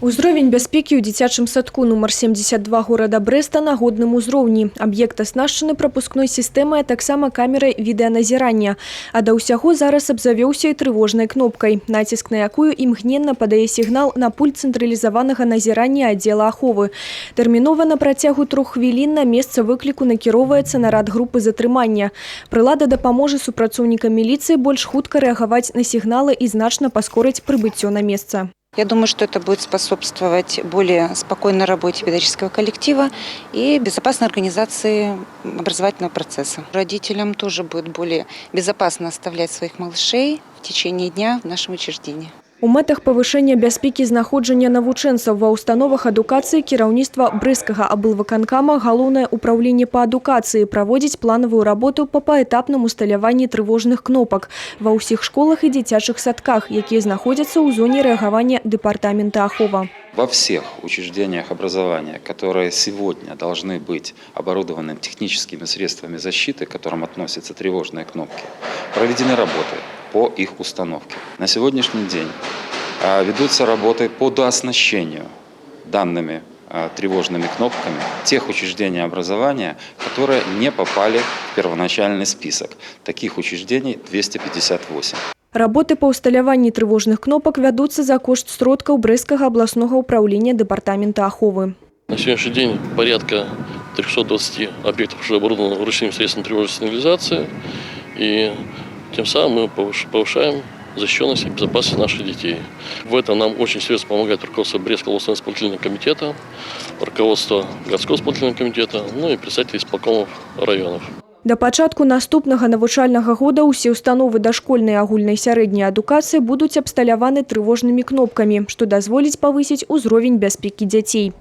Узровень бяспекі ў дзіцячым садку нумар 72 горада Брэста на годным узроўні. Аб'ект аснашчаны прапускной сістэмай, а таксама камерай відэаназірання. А да ўсяго зараз абзавёўся і трывожнай кнопкай, націск на якую імгненна падае сігнал на пульт цэнтралізаванага назірання аддзела аховы. Тэрмінова на працягу 3 хвілін на месца выкліку накіроўваецца нарад групы затрымання. Прылада дапаможа супрацоўнікам міліцыі больш хутка рэагаваць на сігналы і значна паскорыць прыбыццё на месца. Я думаю, что это будет способствовать более спокойной работе педагогического коллектива и безопасной организации образовательного процесса. Родителям тоже будет более безопасно оставлять своих малышей в течение дня в нашем учреждении. У мэтах павышэння бяспекі знаходжання навучэнцаў ва ўстановах адукацыі кіраўніцтва Брэсцкага аблвыканкама Галоўнае ўпраўленне па адукацыі праводзіць планавую работу па паэтапным усталяванні трывожных кнопак ва ўсіх школах і дзіцячых садках, якія знаходзяцца ў зоне рэагавання дэпартамента ахова. Во всех учреждениях образования, которые сегодня должны быть оборудованы техническими средствами защиты, к которым относятся тревожные кнопки, проведены работы по их установке. На сегодняшний день ведутся работы по дооснащению данными тревожными кнопками тех учреждений образования, которые не попали в первоначальный список. Таких учреждений 258. Работы по усталяванні трывожных кнопак вядуцца за кошт сродкаў Брэсцкага абласнога ўпраўлення дэпартамента аховы. На сегодняшний день порядка 320 объектов уже оборудованы ручным средством тревожной сигнализации, и тем самым мы повышаем защищенность и безопасность наших детей. В этом нам очень серьезно помогает руководство Брестского областного исполнительного комитета, руководство городского исполнительного комитета, ну и представители исполкомов районов. Да пачатку наступнага навучальнага года ўсе установы дашкольнай і агульнай сярэдняй адукацыі будуць абсталяваны трывожнымі кнопкамі, што дазволіць павысіць узровень бяспекі дзяцей.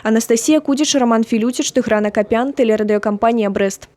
Анастасія Кудзіч, Роман Філюціч, Тыгран Акапян, тэлерадыёкампанія Брэст.